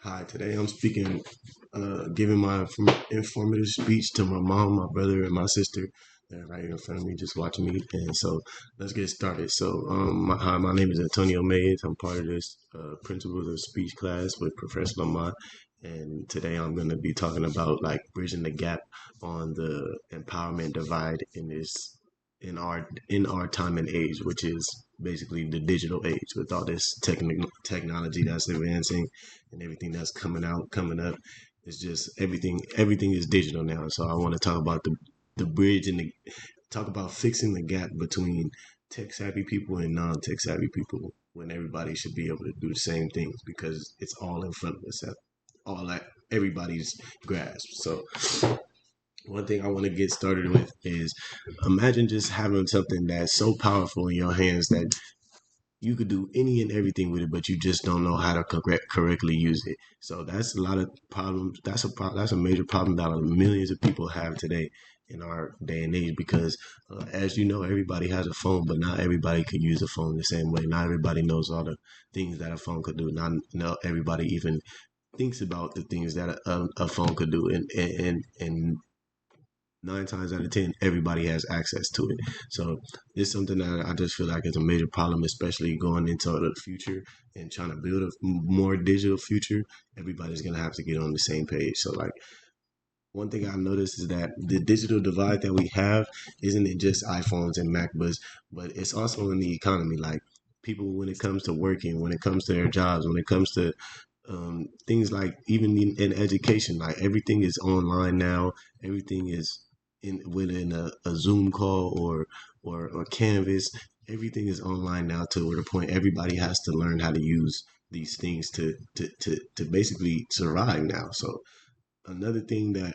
Hi, today I'm speaking, giving my informative speech to my mom, my brother, and my sister. They're right here in front of me, just watching me. And so let's get started. Hi, my name is Antonio Mays. I'm part of this Principles of Speech class with Professor Lamont. And today I'm going to be talking about like bridging the gap on the empowerment divide in our time and age, which is basically the digital age with all this technology that's advancing and everything that's coming up. It's just everything is digital now. So I want to talk about the bridge and talk about fixing the gap between tech savvy people and non tech savvy people when everybody should be able to do the same things because it's all in front of us, all at everybody's grasp. So one thing I want to get started with is imagine just having something that's so powerful in your hands that you could do any and everything with it, but you just don't know how to correctly use it. So that's a lot of problems. That's a major problem that millions of people have today in our day and age because, as you know, everybody has a phone, but not everybody can use a phone the same way. Not everybody knows all the things that a phone could do. Not everybody even thinks about the things that a phone could do, and 9 times out of 10, everybody has access to it. So it's something that I just feel like is a major problem, especially going into the future and trying to build a more digital future. Everybody's gonna have to get on the same page. So like one thing I noticed is that the digital divide that we have isn't it just iPhones and MacBooks, but it's also in the economy. Like people, when it comes to working, when it comes to their jobs, when it comes to things like even in education, like everything is online now. Everything is within a Zoom call or Canvas. Everything is online now to the point everybody has to learn how to use these things to basically survive now. So another thing that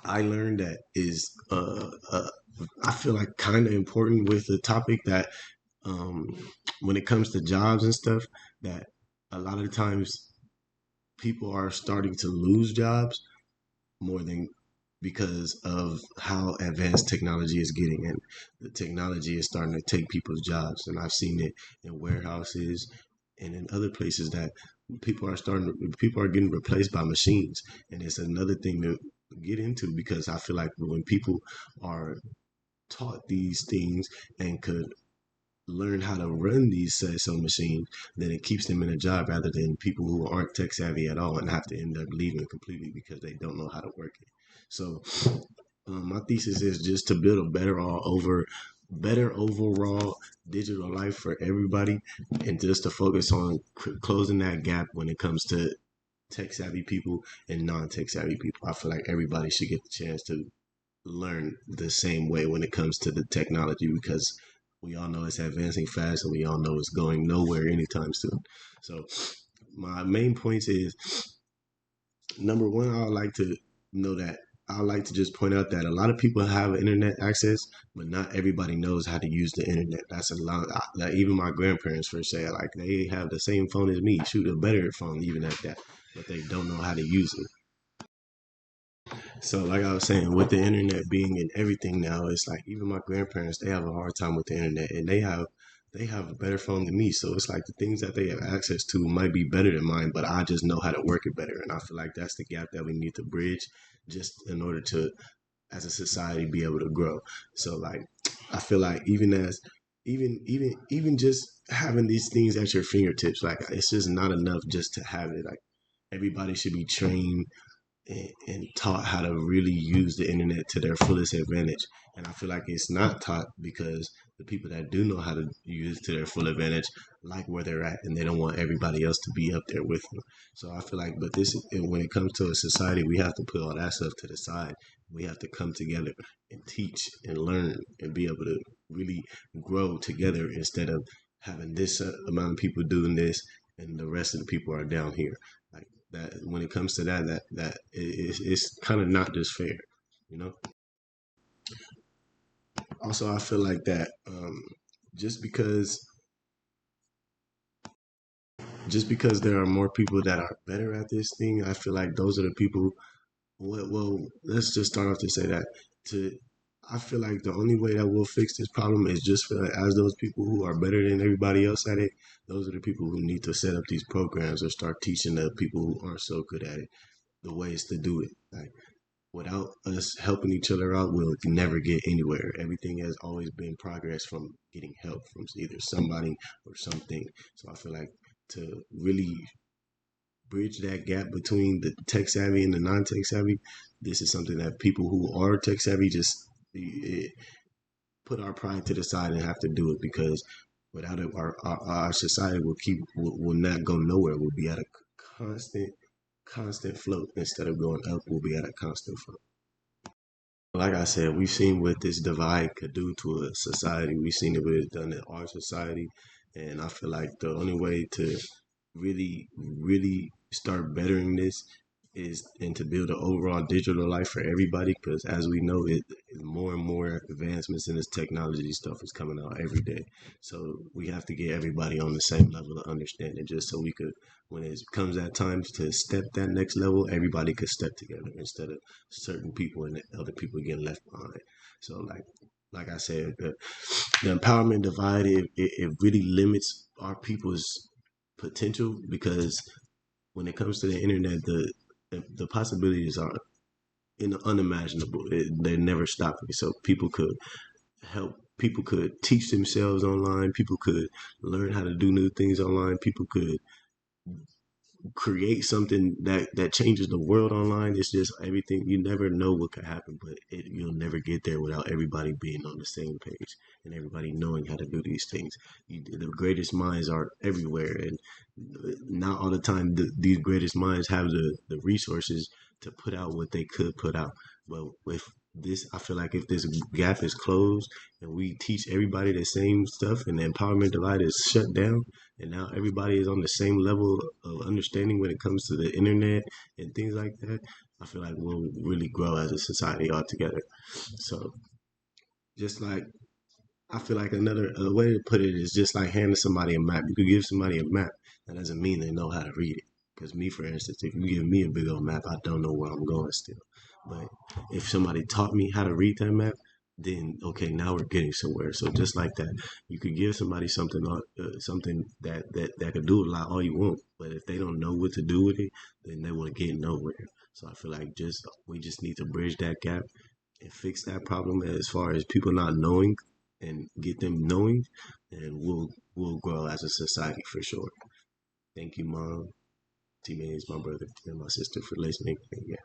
I learned that is I feel like kind of important with the topic that um, when it comes to jobs and stuff that a lot of times people are starting to lose jobs more than because of how advanced technology is getting, and the technology is starting to take people's jobs, and I've seen it in warehouses and in other places that people are getting replaced by machines, and it's another thing to get into because I feel like when people are taught these things and could learn how to run these sets of machines, then it keeps them in a job rather than people who aren't tech savvy at all and have to end up leaving completely because they don't know how to work it. So my thesis is just to build a better overall digital life for everybody, and just to focus on closing that gap when it comes to tech savvy people and non tech savvy people. I feel like everybody should get the chance to learn the same way when it comes to the technology because we all know it's advancing fast and we all know it's going nowhere anytime soon. So my main points is number one, I would like to know that I would like to just point out that a lot of people have internet access, but not everybody knows how to use the internet. That's a lot. Like even my grandparents, for say, like they have the same phone as me, shoot a better phone even at that, but they don't know how to use it. So, like I was saying, with the internet being in everything now, it's like even my grandparents they have a hard time with the internet, and they have a better phone than me. So it's like the things that they have access to might be better than mine, but I just know how to work it better, and I feel like that's the gap that we need to bridge, just in order to, as a society, be able to grow. So, like, I feel like even just having these things at your fingertips, like it's just not enough just to have it. Like everybody should be trained and taught how to really use the internet to their fullest advantage. And I feel like it's not taught because the people that do know how to use it to their full advantage like where they're at and they don't want everybody else to be up there with them. So I feel like, but when it comes to a society, we have to put all that stuff to the side. We have to come together and teach and learn and be able to really grow together instead of having this amount of people doing this and the rest of the people are down here. Like that when it comes to it's kind of not just fair, you know. Also I feel like that just because just because there are more people that are better at this thing, I feel like those are the people. Well, let's just start off to say that to I feel like the only way that we'll fix this problem is just for as those people who are better than everybody else at it. Those are the people who need to set up these programs or start teaching the people who aren't so good at it the ways to do it. Like without us helping each other out, we'll never get anywhere. Everything has always been progress from getting help from either somebody or something. So I feel like to really bridge that gap between the tech savvy and the non-tech savvy, this is something that people who are tech savvy just put our pride to the side and have to do it because without it, our society will not go nowhere. We'll be at a constant constant float instead of going up. We'll be at a constant float. Like I said, we've seen what this divide could do to a society. We've seen it what it's done in our society, and I feel like the only way to really start bettering this is and to build an overall digital life for everybody. Because as we know, it more and more advancements in this technology stuff is coming out every day. So we have to get everybody on the same level of understanding, just so we could, when it comes that time to step that next level, everybody could step together instead of certain people and other people getting left behind. So like I said, the empowerment divide it really limits our people's potential because when it comes to the internet, the possibilities are unimaginable. They're never stopping. So people could help. People could teach themselves online. People could learn how to do new things online. People could create something that changes the world online. It's just everything. You never know what could happen, but you'll never get there without everybody being on the same page and everybody knowing how to do these things. The greatest minds are everywhere, and not all the time these greatest minds have the resources to put out what they could put out. But if this, I feel like if this gap is closed and we teach everybody the same stuff and the empowerment divide is shut down, and now everybody is on the same level of understanding when it comes to the internet and things like that, I feel like we'll really grow as a society altogether. So just like I feel like another a way to put it is just like handing somebody a map. You could give somebody a map. That doesn't mean they know how to read it. Because me, for instance, if you give me a big old map, I don't know where I'm going still. But if somebody taught me how to read that map, then okay, now we're getting somewhere. So just like that, you could give somebody something that could do a lot all you want. But if they don't know what to do with it, then they will get nowhere. So I feel like just we just need to bridge that gap and fix that problem as far as people not knowing and get them knowing, and we'll grow as a society for sure. Thank you, Mom, T-Maze, my brother, and my sister for listening. And yeah.